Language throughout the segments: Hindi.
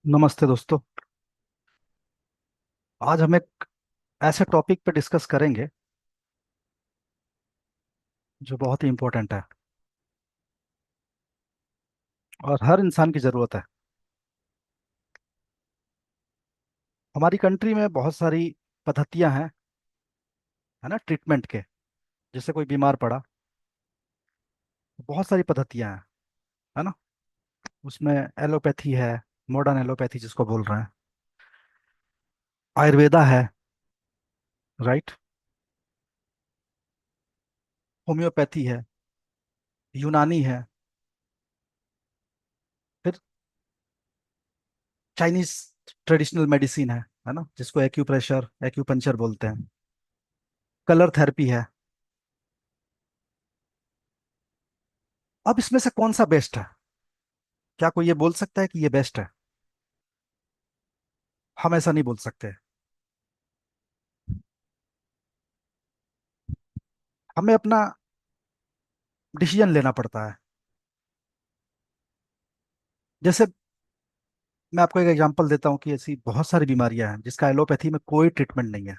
नमस्ते दोस्तों। आज हम एक ऐसे टॉपिक पर डिस्कस करेंगे जो बहुत ही इम्पोर्टेंट है और हर इंसान की ज़रूरत है। हमारी कंट्री में बहुत सारी पद्धतियां हैं, है ना, ट्रीटमेंट के। जैसे कोई बीमार पड़ा, बहुत सारी पद्धतियां हैं, है ना। उसमें एलोपैथी है, मॉडर्न एलोपैथी जिसको बोल रहे हैं, आयुर्वेदा है, राइट, होम्योपैथी है, यूनानी है, फिर चाइनीज ट्रेडिशनल मेडिसिन है ना, जिसको एक्यूप्रेशर एक्यूपंचर बोलते हैं, कलर थेरेपी है। अब इसमें से कौन सा बेस्ट है? क्या कोई ये बोल सकता है कि ये बेस्ट है? हम ऐसा नहीं बोल सकते। हमें अपना डिसीजन लेना पड़ता है। जैसे मैं आपको एक एग्जांपल देता हूँ कि ऐसी बहुत सारी बीमारियां हैं जिसका एलोपैथी में कोई ट्रीटमेंट नहीं है।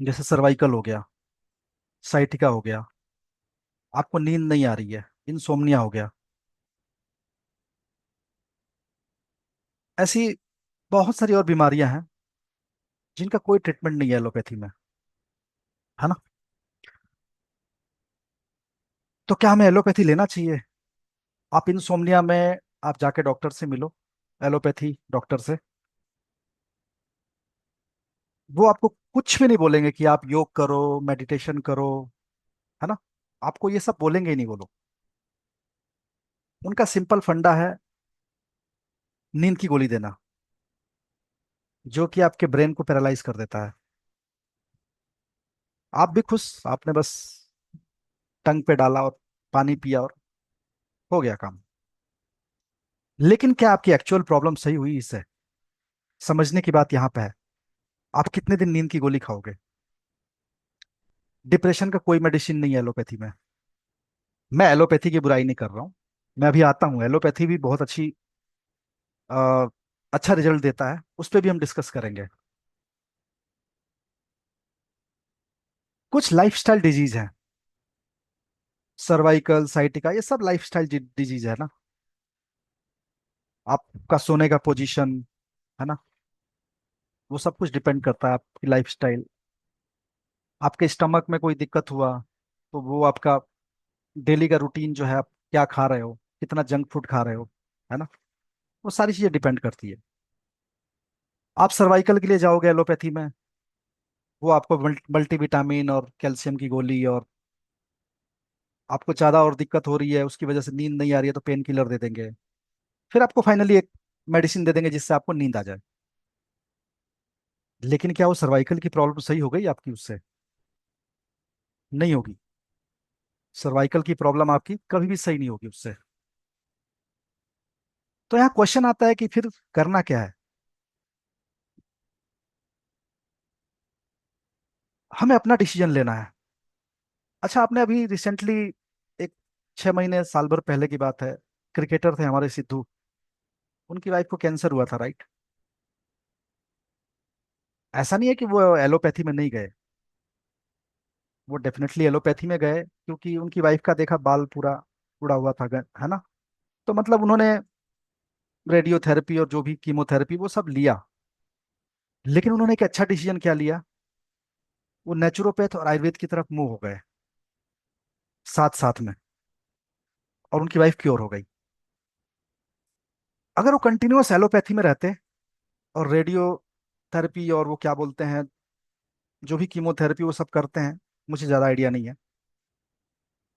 जैसे सर्वाइकल हो गया, साइटिका हो गया, आपको नींद नहीं आ रही है, इंसोम्निया हो गया, ऐसी बहुत सारी और बीमारियां हैं जिनका कोई ट्रीटमेंट नहीं है एलोपैथी में, है ना। तो क्या हमें एलोपैथी लेना चाहिए? आप इंसोम्निया में आप जाके डॉक्टर से मिलो, एलोपैथी डॉक्टर से। वो आपको कुछ भी नहीं बोलेंगे कि आप योग करो, मेडिटेशन करो, है ना। आपको ये सब बोलेंगे ही नहीं वो लोग। उनका सिंपल फंडा है नींद की गोली देना, जो कि आपके ब्रेन को पैरालाइज कर देता है। आप भी खुश, आपने बस टंग पे डाला और पानी पिया और हो गया काम। लेकिन क्या आपकी एक्चुअल प्रॉब्लम सही हुई इससे? समझने की बात यहाँ पे है। आप कितने दिन नींद की गोली खाओगे? डिप्रेशन का कोई मेडिसिन नहीं है एलोपैथी में। मैं एलोपैथी की बुराई नहीं कर रहा हूँ, मैं अभी आता हूँ। एलोपैथी भी बहुत अच्छी अ, अच्छा रिजल्ट देता है, उस पर भी हम डिस्कस करेंगे। कुछ लाइफस्टाइल डिजीज हैं, सर्वाइकल, साइटिका, ये सब लाइफस्टाइल डिजीज है ना। आपका सोने का पोजीशन, है ना, वो सब कुछ डिपेंड करता है आपकी लाइफस्टाइल। आपके स्टमक में कोई दिक्कत हुआ तो वो आपका डेली का रूटीन जो है, आप क्या खा रहे हो, कितना जंक फूड खा रहे हो, है ना, वो सारी चीजें डिपेंड करती है। आप सर्वाइकल के लिए जाओगे एलोपैथी में, वो आपको मल्टीविटामिन और कैल्शियम की गोली, और आपको ज़्यादा और दिक्कत हो रही है, उसकी वजह से नींद नहीं आ रही है तो पेन किलर दे देंगे। फिर आपको फाइनली एक मेडिसिन दे देंगे जिससे आपको नींद आ जाए। लेकिन क्या वो सर्वाइकल की प्रॉब्लम सही हो गई आपकी उससे? नहीं होगी। सर्वाइकल की प्रॉब्लम आपकी कभी भी सही नहीं होगी उससे। तो यहाँ क्वेश्चन आता है कि फिर करना क्या है? हमें अपना डिसीजन लेना है। अच्छा, आपने अभी रिसेंटली, एक 6 महीने साल भर पहले की बात है, क्रिकेटर थे हमारे सिद्धू, उनकी वाइफ को कैंसर हुआ था, राइट। ऐसा नहीं है कि वो एलोपैथी में नहीं गए, वो डेफिनेटली एलोपैथी में गए, क्योंकि उनकी वाइफ का देखा बाल पूरा उड़ा हुआ था, है ना। तो मतलब उन्होंने रेडियोथेरेपी और जो भी कीमोथेरेपी वो सब लिया। लेकिन उन्होंने एक अच्छा डिसीजन क्या लिया, वो नेचुरोपैथ और आयुर्वेद की तरफ मूव हो गए साथ साथ में, और उनकी वाइफ क्योर हो गई। अगर वो कंटिन्यूअस एलोपैथी में रहते और रेडियो थेरेपी और वो क्या बोलते हैं, जो भी कीमोथेरेपी वो सब करते हैं, मुझे ज़्यादा आइडिया नहीं है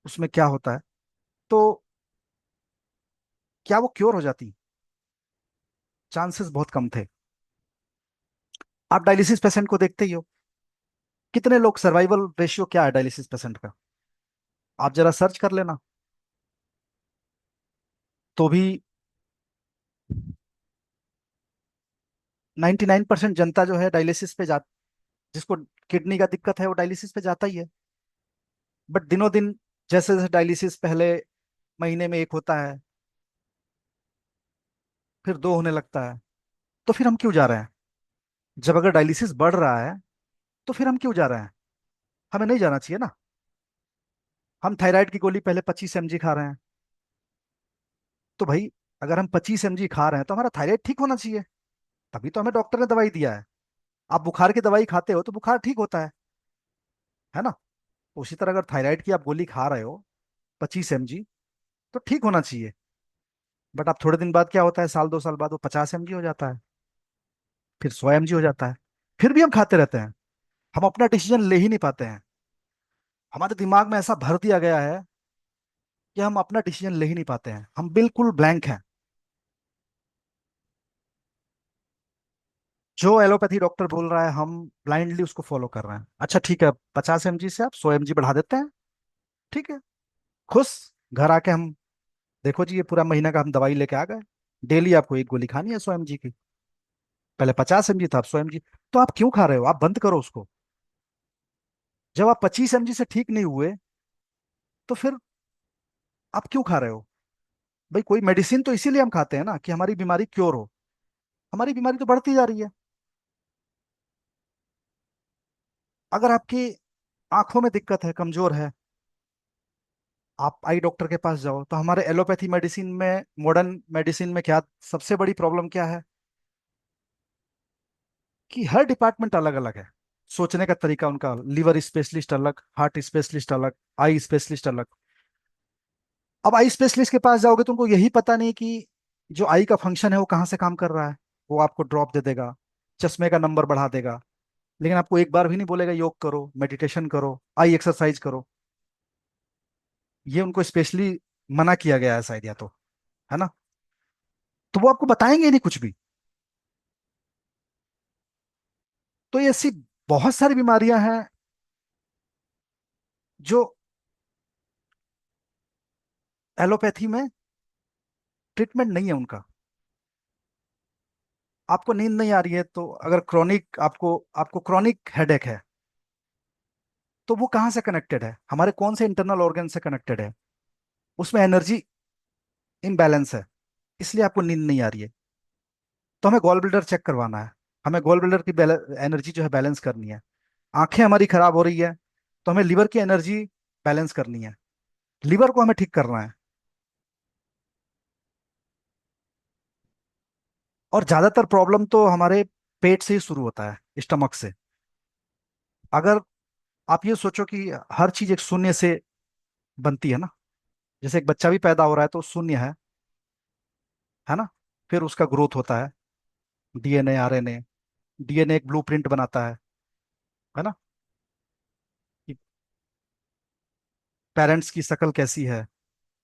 उसमें क्या होता है, तो क्या वो क्योर हो जाती? चांसेस बहुत कम थे। आप डायलिसिस पेशेंट को देखते ही हो, कितने लोग, सर्वाइवल रेशियो क्या है डायलिसिस पेशेंट का, आप जरा सर्च कर लेना। तो भी 99% जनता जो है डायलिसिस पे जा, जिसको किडनी का दिक्कत है वो डायलिसिस पे जाता ही है। बट दिनों दिन, जैसे जैसे डायलिसिस पहले महीने में एक होता है, फिर दो होने लगता है। तो फिर हम क्यों जा रहे हैं? जब अगर डायलिसिस बढ़ रहा है तो फिर हम क्यों जा रहे हैं? हमें नहीं जाना चाहिए ना। हम थायराइड की गोली पहले 25 mg खा रहे हैं। तो भाई, अगर हम 25 mg खा रहे हैं तो हमारा थायराइड ठीक होना चाहिए। तभी तो हमें डॉक्टर ने दवाई दिया है। आप बुखार की दवाई खाते हो तो बुखार ठीक होता है ना? उसी तरह अगर थायराइड की आप गोली खा रहे हो 25 mg, तो ठीक होना चाहिए। बट आप थोड़े दिन बाद क्या होता है, साल 2 साल बाद वो 50 mg हो जाता है, फिर 100 mg हो जाता है। फिर भी हम खाते रहते हैं। हम अपना डिसीजन ले ही नहीं पाते हैं। हमारे दिमाग में ऐसा भर दिया गया है कि हम अपना डिसीजन ले ही नहीं पाते हैं, हम बिल्कुल ब्लैंक हैं। जो एलोपैथी डॉक्टर बोल रहा है हम ब्लाइंडली उसको फॉलो कर रहे हैं। अच्छा ठीक है, 50 mg से आप 100 mg बढ़ा देते हैं, ठीक है, खुश। घर आके हम, देखो जी ये पूरा महीना का हम दवाई लेके आ गए। डेली आपको एक गोली खानी है 100 mg की। पहले 50 mg था, अब 100 mg। तो आप क्यों खा रहे हो? आप बंद करो उसको। जब आप 25 mg से ठीक नहीं हुए तो फिर आप क्यों खा रहे हो? भाई, कोई मेडिसिन तो इसीलिए हम खाते हैं ना कि हमारी बीमारी क्योर हो। हमारी बीमारी तो बढ़ती जा रही है। अगर आपकी आंखों में दिक्कत है, कमजोर है, आप आई डॉक्टर के पास जाओ। तो हमारे एलोपैथी मेडिसिन में, मॉडर्न मेडिसिन में क्या सबसे बड़ी प्रॉब्लम क्या है? कि हर डिपार्टमेंट अलग अलग है। सोचने का तरीका उनका, लीवर स्पेशलिस्ट अलग, हार्ट स्पेशलिस्ट अलग, आई स्पेशलिस्ट अलग। अब आई स्पेशलिस्ट के पास जाओगे तो उनको यही पता नहीं कि जो आई का फंक्शन है वो कहाँ से काम कर रहा है। वो आपको ड्रॉप दे देगा, चश्मे का नंबर बढ़ा देगा, लेकिन आपको एक बार भी नहीं बोलेगा योग करो, मेडिटेशन करो, आई एक्सरसाइज करो। ये उनको स्पेशली मना किया गया है शायद, या तो, है ना? तो वो आपको बताएंगे ही नहीं कुछ भी। तो ये ऐसी बहुत सारी बीमारियां हैं जो एलोपैथी में ट्रीटमेंट नहीं है उनका। आपको नींद नहीं आ रही है तो अगर क्रॉनिक, आपको आपको क्रॉनिक हेडेक है, तो वो कहाँ से कनेक्टेड है? हमारे कौन से इंटरनल ऑर्गन से कनेक्टेड है? उसमें एनर्जी इम्बैलेंस है, इसलिए आपको नींद नहीं आ रही है। तो हमें गॉल ब्लैडर चेक करवाना है। हमें गॉल ब्लैडर की एनर्जी जो है बैलेंस करनी है। आंखें हमारी खराब हो रही है, तो हमें लिवर की एनर्जी बैलेंस करनी है। लिवर को हमें ठीक करना है। और ज्यादातर प्रॉब्लम तो हमारे पेट से ही शुरू होता है, स्टमक से। अगर आप ये सोचो कि हर चीज एक शून्य से बनती है ना। जैसे एक बच्चा भी पैदा हो रहा है तो शून्य है ना? फिर उसका ग्रोथ होता है, डीएनए, आरएनए। डीएनए एक ब्लूप्रिंट बनाता है ना? कि पेरेंट्स की शक्ल कैसी है,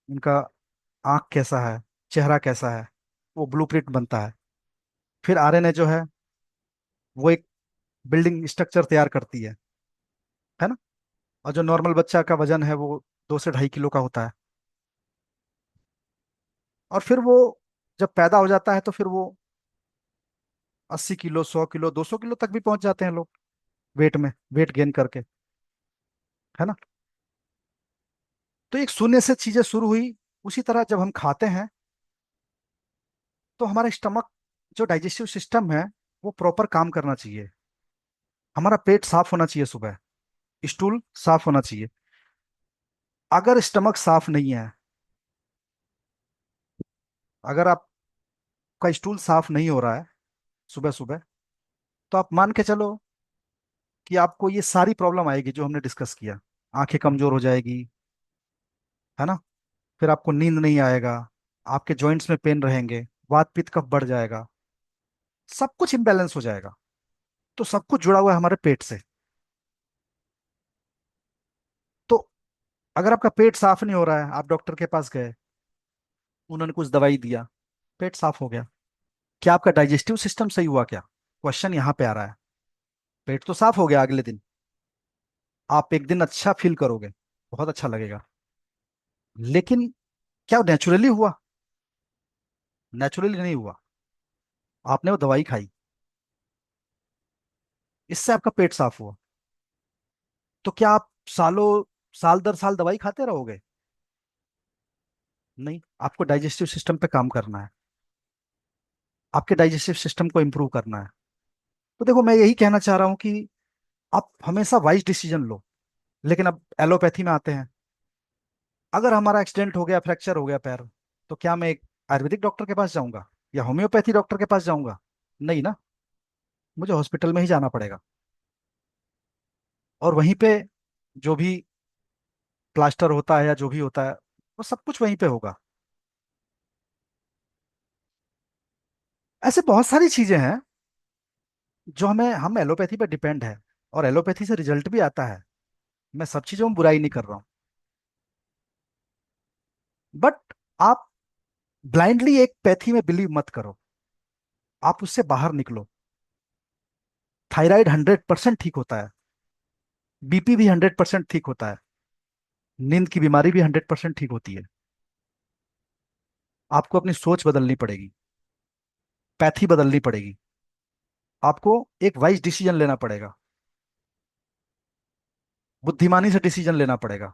उनका आंख कैसा है, चेहरा कैसा है, वो ब्लूप्रिंट बनता है। फिर आरएनए जो है वो एक बिल्डिंग स्ट्रक्चर तैयार करती है ना? और जो नॉर्मल बच्चा का वजन है वो 2 से 2.5 किलो का होता है। और फिर वो जब पैदा हो जाता है तो फिर वो 80 किलो, 100 किलो, 200 किलो तक भी पहुंच जाते हैं लोग, वेट में, वेट गेन करके, है ना? तो एक शून्य से चीजें शुरू हुई। उसी तरह जब हम खाते हैं तो हमारा स्टमक, जो डाइजेस्टिव सिस्टम है, वो प्रॉपर काम करना चाहिए। हमारा पेट साफ होना चाहिए सुबह, स्टूल साफ होना चाहिए। अगर स्टमक साफ नहीं है, अगर आपका स्टूल साफ नहीं हो रहा है सुबह सुबह, तो आप मान के चलो कि आपको ये सारी प्रॉब्लम आएगी जो हमने डिस्कस किया। आंखें कमजोर हो जाएगी, है ना? फिर आपको नींद नहीं आएगा, आपके जॉइंट्स में पेन रहेंगे, वात पित्त कफ बढ़ जाएगा, सब कुछ इम्बैलेंस हो जाएगा। तो सब कुछ जुड़ा हुआ है हमारे पेट से। तो अगर आपका पेट साफ नहीं हो रहा है, आप डॉक्टर के पास गए, उन्होंने कुछ दवाई दिया, पेट साफ हो गया, क्या आपका डाइजेस्टिव सिस्टम सही हुआ क्या? क्वेश्चन यहाँ पे आ रहा है। पेट तो साफ हो गया, अगले दिन आप एक दिन अच्छा फील करोगे, बहुत अच्छा लगेगा। लेकिन क्या नेचुरली हुआ? नेचुरली नहीं हुआ। आपने वो दवाई खाई, इससे आपका पेट साफ हुआ। तो क्या आप सालों, साल दर साल दवाई खाते रहोगे? नहीं, आपको डाइजेस्टिव सिस्टम पे काम करना है। आपके डाइजेस्टिव सिस्टम को इम्प्रूव करना है। तो देखो, मैं यही कहना चाह रहा हूँ कि आप हमेशा वाइज डिसीजन लो। लेकिन अब एलोपैथी में आते हैं। अगर हमारा एक्सीडेंट हो गया, फ्रैक्चर हो गया पैर, तो क्या मैं एक आयुर्वेदिक डॉक्टर के पास जाऊंगा या होम्योपैथी डॉक्टर के पास जाऊंगा? नहीं ना। मुझे हॉस्पिटल में ही जाना पड़ेगा। और वहीं पे जो भी प्लास्टर होता है या जो भी होता है, वो सब कुछ वहीं पे होगा। ऐसे बहुत सारी चीजें हैं जो हम एलोपैथी पे डिपेंड है, और एलोपैथी से रिजल्ट भी आता है। मैं सब चीजों में बुराई नहीं कर रहा हूँ। बट आप ब्लाइंडली एक पैथी में बिलीव मत करो। आप उससे बाहर निकलो। थायराइड 100% ठीक होता है। बीपी भी 100% ठीक होता है। नींद की बीमारी भी 100% ठीक होती है। आपको अपनी सोच बदलनी पड़ेगी। पैथी बदलनी पड़ेगी। आपको एक वाइज डिसीजन लेना पड़ेगा। बुद्धिमानी से डिसीजन लेना पड़ेगा।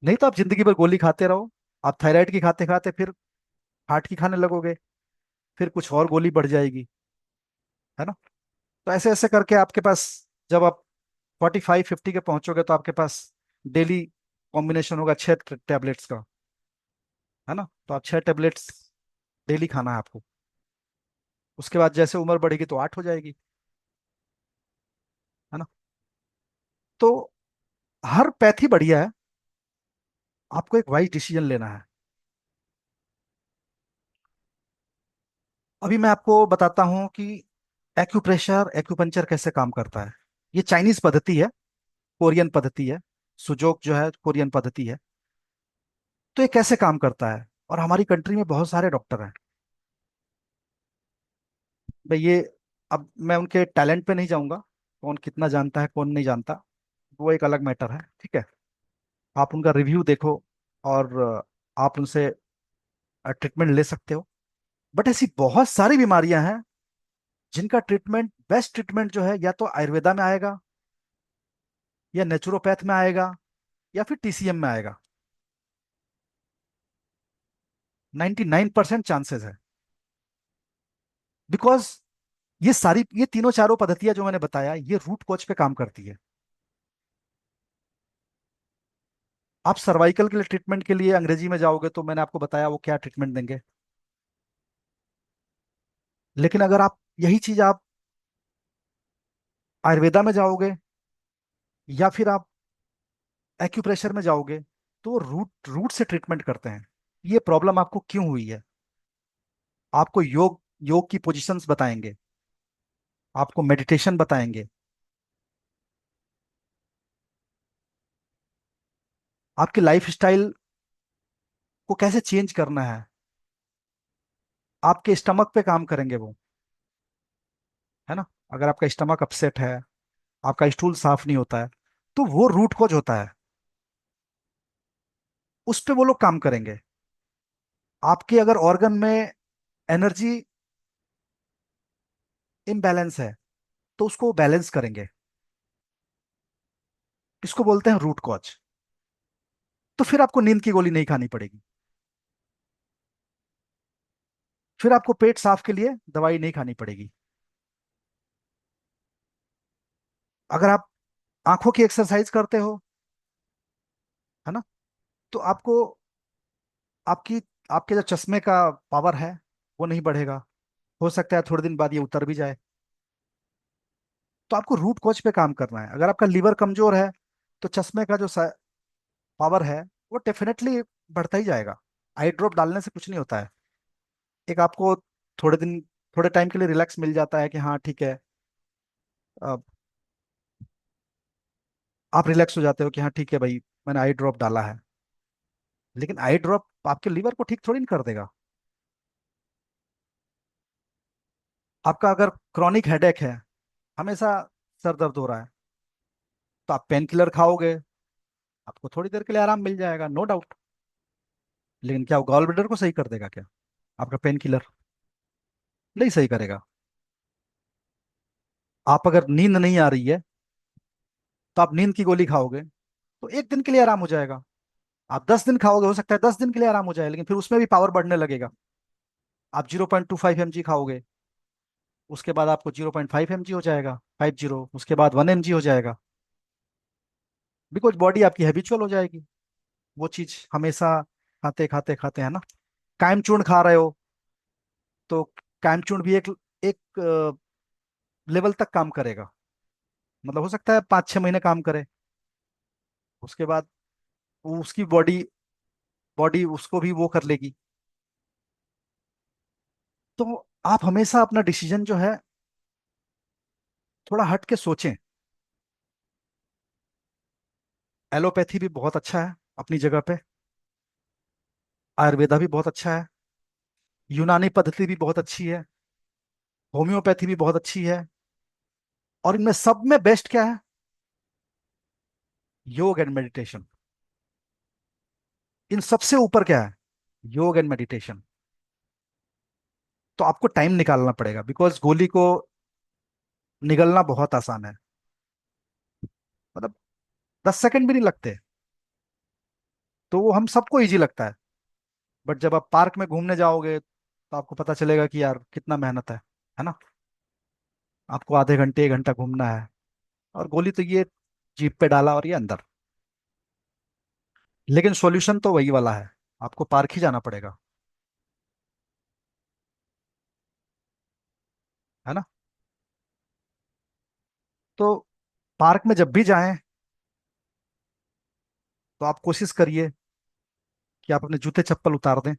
नहीं तो आप जिंदगी भर गोली खाते रहो। आप थायराइड की खाते खाते फिर हार्ट की खाने लगोगे। फिर कुछ और गोली बढ़ जाएगी। है ना? तो ऐसे ऐसे करके आपके पास, जब आप 45-50 के पहुंचोगे, तो आपके पास डेली कॉम्बिनेशन होगा 6 टैबलेट्स का। है ना? तो आप 6 टैबलेट्स डेली खाना है आपको। उसके बाद जैसे उम्र बढ़ेगी तो 8 हो जाएगी। है ना? तो हर पैथी बढ़िया है। आपको एक वाइज डिसीजन लेना है। अभी मैं आपको बताता हूँ कि एक्यूप्रेशर एक्यूपंचर कैसे काम करता है। ये चाइनीज पद्धति है। कोरियन पद्धति है। सुजोक जो है कोरियन पद्धति है। तो ये कैसे काम करता है, और हमारी कंट्री में बहुत सारे डॉक्टर हैं। भाई ये, अब मैं उनके टैलेंट पे नहीं जाऊंगा, कौन कितना जानता है कौन नहीं जानता, वो एक अलग मैटर है। ठीक है? आप उनका रिव्यू देखो, और आप उनसे ट्रीटमेंट ले सकते हो। बट ऐसी बहुत सारी बीमारियां हैं जिनका ट्रीटमेंट, बेस्ट ट्रीटमेंट जो है, या तो आयुर्वेदा में आएगा, या नेचुरोपैथ में आएगा, या फिर टीसीएम में आएगा। 99% चांसेस है। बिकॉज ये तीनों चारों पद्धतियां जो मैंने बताया, ये रूट कॉज पे काम करती है। आप सर्वाइकल के लिए ट्रीटमेंट के लिए अंग्रेजी में जाओगे, तो मैंने आपको बताया वो क्या ट्रीटमेंट देंगे। लेकिन अगर आप यही चीज आप आयुर्वेदा में जाओगे, या फिर आप एक्यूप्रेशर में जाओगे, तो वो रूट रूट से ट्रीटमेंट करते हैं। ये प्रॉब्लम आपको क्यों हुई है, आपको योग योग की पोजीशंस बताएंगे, आपको मेडिटेशन बताएंगे, आपके लाइफ स्टाइल को कैसे चेंज करना है। आपके स्टमक पे काम करेंगे वो। है ना? अगर आपका स्टमक अपसेट है, आपका स्टूल साफ नहीं होता है, तो वो रूट कॉज होता है। उस पे वो लोग काम करेंगे। आपके अगर ऑर्गन में एनर्जी इम्बैलेंस है, तो उसको बैलेंस करेंगे। इसको बोलते हैं रूट कॉज। तो फिर आपको नींद की गोली नहीं खानी पड़ेगी। फिर आपको पेट साफ के लिए दवाई नहीं खानी पड़ेगी। अगर आप आंखों की एक्सरसाइज करते हो, है ना, तो आपको आपकी आपके जो चश्मे का पावर है, वो नहीं बढ़ेगा। हो सकता है थोड़े दिन बाद ये उतर भी जाए। तो आपको रूट कॉज पे काम करना है। अगर आपका लीवर कमजोर है, तो चश्मे का जो पावर है, वो डेफिनेटली बढ़ता ही जाएगा। आई ड्रॉप डालने से कुछ नहीं होता है। एक आपको थोड़े दिन, थोड़े टाइम के लिए रिलैक्स मिल जाता है कि हाँ ठीक है, अब आप रिलैक्स हो जाते हो कि हाँ ठीक है भाई, मैंने आई ड्रॉप डाला है। लेकिन आई ड्रॉप आपके लीवर को ठीक थोड़ी नहीं कर देगा। आपका अगर क्रॉनिक हेडेक है, हमेशा सर दर्द हो रहा है, तो आप पेन किलर खाओगे, आपको थोड़ी देर के लिए आराम मिल जाएगा, नो डाउट। लेकिन क्या वो गॉल ब्लेडर को सही कर देगा क्या? आपका पेन किलर नहीं सही करेगा। आप अगर नींद नहीं आ रही है, तो आप नींद की गोली खाओगे, तो एक दिन के लिए आराम हो जाएगा। आप 10 दिन खाओगे, हो सकता है 10 दिन के लिए आराम हो जाए, लेकिन फिर उसमें भी पावर बढ़ने लगेगा। आप 0.25 mg खाओगे, उसके बाद आपको 0.5 mg हो जाएगा, 50, उसके बाद 1 mg हो जाएगा। बिकॉज बॉडी आपकी हैबिचुअल हो जाएगी वो चीज हमेशा खाते खाते खाते, है ना। कायम चूर्ण खा रहे हो तो कायम चूर्ण भी एक एक लेवल तक काम करेगा, मतलब हो सकता है 5-6 महीने काम करे, उसके बाद वो उसकी बॉडी बॉडी उसको भी वो कर लेगी। तो आप हमेशा अपना डिसीजन जो है थोड़ा हट के सोचें। एलोपैथी भी बहुत अच्छा है अपनी जगह पे, आयुर्वेदा भी बहुत अच्छा है, यूनानी पद्धति भी बहुत अच्छी है, होम्योपैथी भी बहुत अच्छी है, और इनमें सब में बेस्ट क्या है? योग एंड मेडिटेशन। इन सबसे ऊपर क्या है? योग एंड मेडिटेशन। तो आपको टाइम निकालना पड़ेगा, बिकॉज गोली को निगलना बहुत आसान है, मतलब 10 सेकंड भी नहीं लगते। तो वो हम सबको इजी लगता है, बट जब आप पार्क में घूमने जाओगे तो आपको पता चलेगा कि यार कितना मेहनत है ना। आपको आधे घंटे 1 घंटा घूमना है, और गोली तो ये जीप पे डाला और ये अंदर। लेकिन सॉल्यूशन तो वही वाला है, आपको पार्क ही जाना पड़ेगा, है ना। तो पार्क में जब भी जाएं तो आप कोशिश करिए कि आप अपने जूते चप्पल उतार दें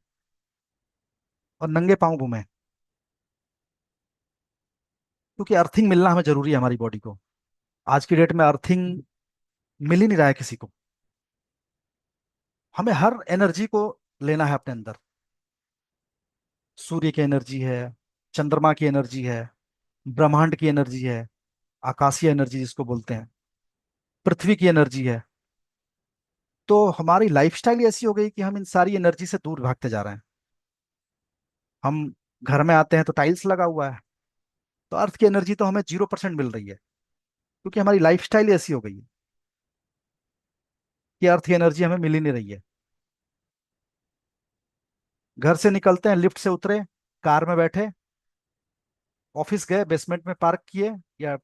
और नंगे पांव घूमें, क्योंकि अर्थिंग मिलना हमें जरूरी है हमारी बॉडी को। आज की डेट में अर्थिंग मिल ही नहीं रहा है किसी को। हमें हर एनर्जी को लेना है अपने अंदर। सूर्य की एनर्जी है, चंद्रमा की एनर्जी है, ब्रह्मांड की एनर्जी है, आकाशीय एनर्जी जिसको बोलते हैं, पृथ्वी की एनर्जी है। तो हमारी लाइफस्टाइल ऐसी हो गई कि हम इन सारी एनर्जी से दूर भागते जा रहे हैं। हम घर में आते हैं तो टाइल्स लगा हुआ है, तो अर्थ की एनर्जी तो हमें 0% मिल रही है, क्योंकि हमारी लाइफस्टाइल ऐसी हो गई है कि अर्थ की एनर्जी हमें मिल ही नहीं रही है। घर से निकलते हैं, लिफ्ट से उतरे, कार में बैठे, ऑफिस गए, बेसमेंट में पार्क किए, या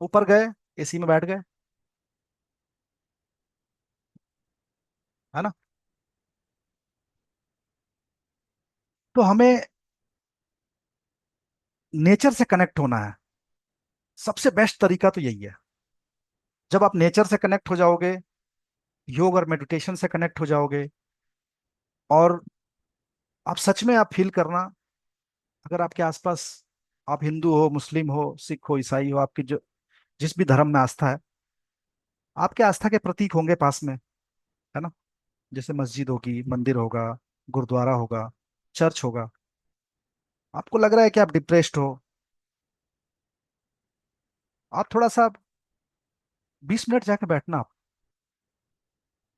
ऊपर गए, एसी में बैठ गए, है ना। तो हमें नेचर से कनेक्ट होना है। सबसे बेस्ट तरीका तो यही है। जब आप नेचर से कनेक्ट हो जाओगे, योग और मेडिटेशन से कनेक्ट हो जाओगे, और आप सच में आप फील करना, अगर आपके आसपास, आप हिंदू हो, मुस्लिम हो, सिख हो, ईसाई हो, आपकी जो जिस भी धर्म में आस्था है, आपके आस्था के प्रतीक होंगे पास में, है ना। जैसे मस्जिद होगी, मंदिर होगा, गुरुद्वारा होगा, चर्च होगा। आपको लग रहा है कि आप डिप्रेस्ड हो, आप थोड़ा सा 20 मिनट जाके बैठना आप।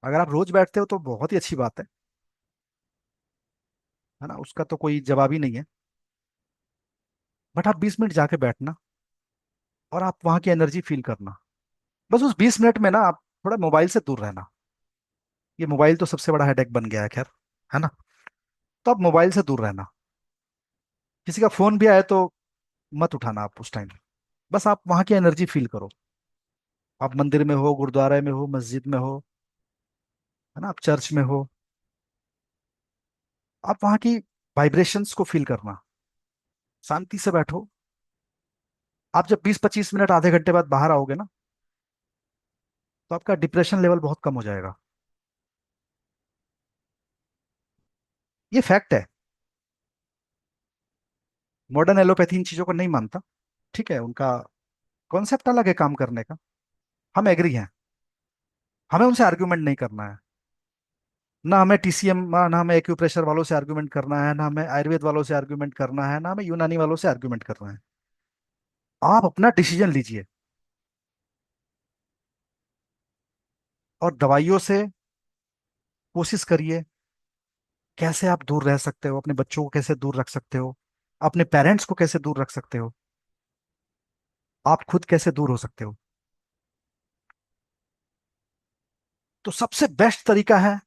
अगर आप रोज बैठते हो तो बहुत ही अच्छी बात है ना, उसका तो कोई जवाब ही नहीं है। बट आप 20 मिनट जाके बैठना, और आप वहां की एनर्जी फील करना। बस उस 20 मिनट में ना आप थोड़ा मोबाइल से दूर रहना। ये मोबाइल तो सबसे बड़ा हेडेक बन गया है, खैर, है ना। तो आप मोबाइल से दूर रहना, किसी का फोन भी आए तो मत उठाना आप उस टाइम। बस आप वहां की एनर्जी फील करो। आप मंदिर में हो, गुरुद्वारे में हो, मस्जिद में हो, है ना, आप चर्च में हो, आप वहां की वाइब्रेशंस को फील करना। शांति से बैठो। आप जब 20-25 मिनट, आधे घंटे बाद बाहर आओगे ना, तो आपका डिप्रेशन लेवल बहुत कम हो जाएगा। ये फैक्ट है। मॉडर्न एलोपैथी इन चीजों को नहीं मानता, ठीक है, उनका कॉन्सेप्ट अलग है काम करने का। हम एग्री हैं, हमें उनसे आर्ग्यूमेंट नहीं करना है। ना हमें टीसीएम, ना हमें एक्यूप्रेशर वालों से आर्ग्यूमेंट करना है, ना हमें आयुर्वेद वालों से आर्ग्यूमेंट करना है, ना हमें यूनानी वालों से आर्ग्यूमेंट करना है। आप अपना डिसीजन लीजिए, और दवाइयों से कोशिश करिए कैसे आप दूर रह सकते हो, अपने बच्चों को कैसे दूर रख सकते हो, अपने पेरेंट्स को कैसे दूर रख सकते हो, आप खुद कैसे दूर हो सकते हो। तो सबसे बेस्ट तरीका है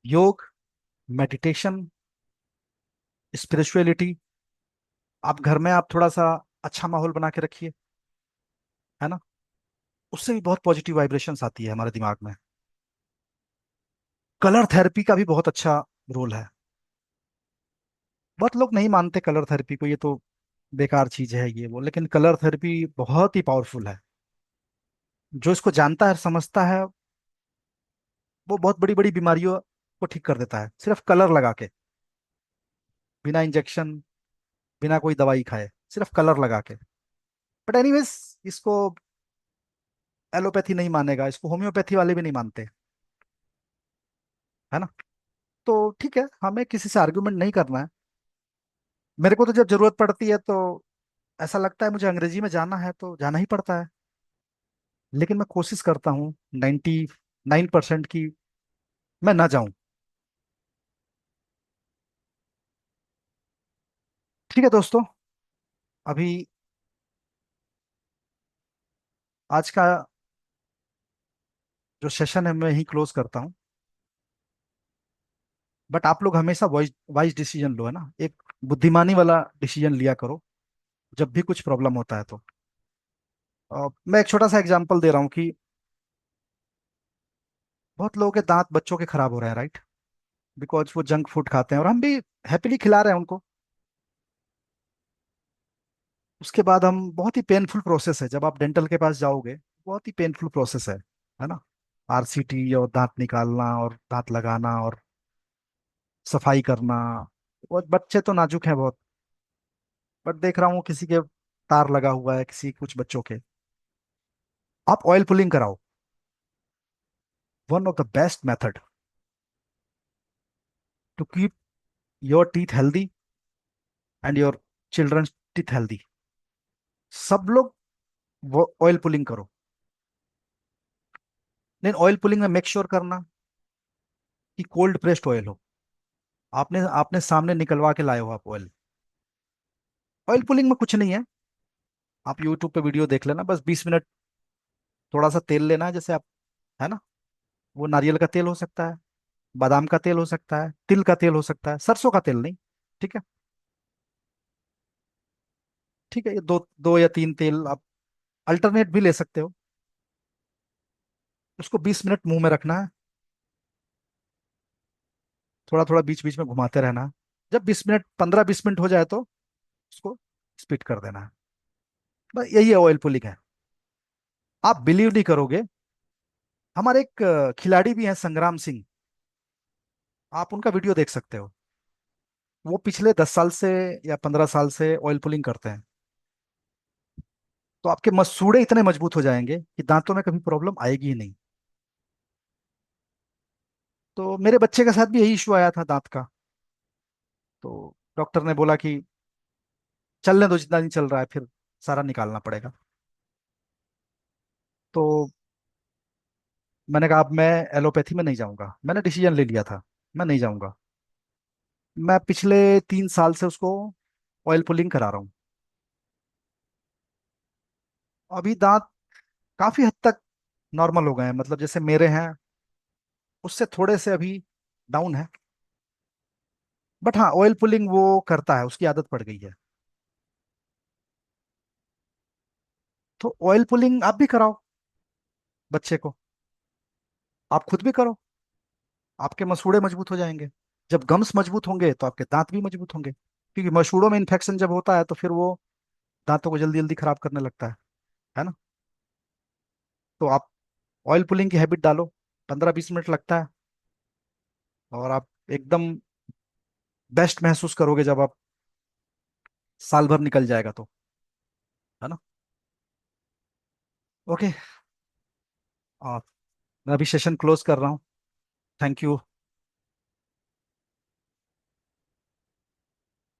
योग, मेडिटेशन, स्पिरिचुअलिटी, आप घर में आप थोड़ा सा अच्छा माहौल बना के रखिए, है ना, उससे भी बहुत पॉजिटिव वाइब्रेशंस आती है हमारे दिमाग में। कलर थेरेपी का भी बहुत अच्छा रोल है। बहुत लोग नहीं मानते कलर थेरेपी को, ये तो बेकार चीज है ये वो, लेकिन कलर थेरेपी बहुत ही पावरफुल है। जो इसको जानता है समझता है, वो बहुत बड़ी बड़ी बीमारियों को ठीक कर देता है सिर्फ कलर लगा के, बिना इंजेक्शन, बिना कोई दवाई खाए, सिर्फ कलर लगा के। बट एनीवेज, इसको एलोपैथी नहीं मानेगा, इसको होम्योपैथी वाले भी नहीं मानते, है ना। तो ठीक है, हमें किसी से आर्ग्यूमेंट नहीं करना है। मेरे को तो जब जरूरत पड़ती है तो ऐसा लगता है मुझे अंग्रेजी में जाना है तो जाना ही पड़ता है, लेकिन मैं कोशिश करता हूँ 99% की मैं ना जाऊं। ठीक है दोस्तों, अभी आज का जो सेशन है मैं ही क्लोज करता हूँ। बट आप लोग हमेशा वाइज वाइज डिसीजन लो, है ना, एक बुद्धिमानी वाला डिसीजन लिया करो जब भी कुछ प्रॉब्लम होता है तो। मैं एक छोटा सा एग्जांपल दे रहा हूँ कि बहुत लोगों के दांत बच्चों के खराब हो रहे हैं, राइट, बिकॉज वो जंक फूड खाते हैं और हम भी हैप्पीली खिला रहे हैं उनको। उसके बाद हम, बहुत ही पेनफुल प्रोसेस है जब आप डेंटल के पास जाओगे, बहुत ही पेनफुल प्रोसेस है ना, आरसीटी और दांत निकालना और दांत लगाना और सफाई करना। और बच्चे तो नाजुक हैं बहुत, बट देख रहा हूँ किसी के तार लगा हुआ है, किसी कुछ बच्चों के। आप ऑयल पुलिंग कराओ, one of the best method to keep your teeth healthy and your children's teeth healthy. सब लोग वो ऑयल पुलिंग करो, लेकिन ऑयल पुलिंग में मेक श्योर करना कि कोल्ड प्रेस्ड ऑयल हो, आपने आपने सामने निकलवा के लाए हो आप ऑयल। ऑयल पुलिंग में कुछ नहीं है, आप यूट्यूब पे वीडियो देख लेना, बस 20 मिनट थोड़ा सा तेल लेना है, जैसे आप, है ना, वो नारियल का तेल हो सकता है, बादाम का तेल हो सकता है, तिल का तेल हो सकता है, सरसों का तेल नहीं। ठीक है, ठीक है, ये दो दो या तीन तेल आप अल्टरनेट भी ले सकते हो। उसको 20 मिनट मुंह में रखना है, थोड़ा थोड़ा बीच बीच में घुमाते रहना है। जब 20 मिनट, 15-20 मिनट हो जाए तो उसको स्पिट कर देना है। बस यही है, ऑयल पुलिंग है। आप बिलीव नहीं करोगे, हमारे एक खिलाड़ी भी हैं, संग्राम सिंह, आप उनका वीडियो देख सकते हो। वो पिछले 10 साल से या 15 साल से ऑयल पुलिंग करते हैं। तो आपके मसूड़े इतने मजबूत हो जाएंगे कि दांतों में कभी प्रॉब्लम आएगी ही नहीं। तो मेरे बच्चे के साथ भी यही इशू आया था दांत का। तो डॉक्टर ने बोला कि चलने दो, जितना दिन चल रहा है फिर सारा निकालना पड़ेगा। तो मैंने कहा अब मैं एलोपैथी में नहीं जाऊंगा, मैंने डिसीजन ले लिया था, मैं नहीं जाऊंगा। मैं पिछले 3 साल से उसको ऑयल पुलिंग करा रहा हूँ। अभी दांत काफी हद तक नॉर्मल हो गए हैं, मतलब जैसे मेरे हैं उससे थोड़े से अभी डाउन है। बट हाँ, ऑयल पुलिंग वो करता है, उसकी आदत पड़ गई है। तो ऑयल पुलिंग आप भी कराओ बच्चे को, आप खुद भी करो, आपके मसूड़े मजबूत हो जाएंगे। जब गम्स मजबूत होंगे तो आपके दांत भी मजबूत होंगे, क्योंकि मसूड़ों में इन्फेक्शन जब होता है तो फिर वो दांतों को जल्दी जल्दी खराब करने लगता है ना। तो आप ऑयल पुलिंग की हैबिट डालो, 15-20 मिनट लगता है, और आप एकदम बेस्ट महसूस करोगे जब आप साल भर निकल जाएगा तो, है ना। ओके, मैं अभी सेशन क्लोज कर रहा हूँ। Thank you.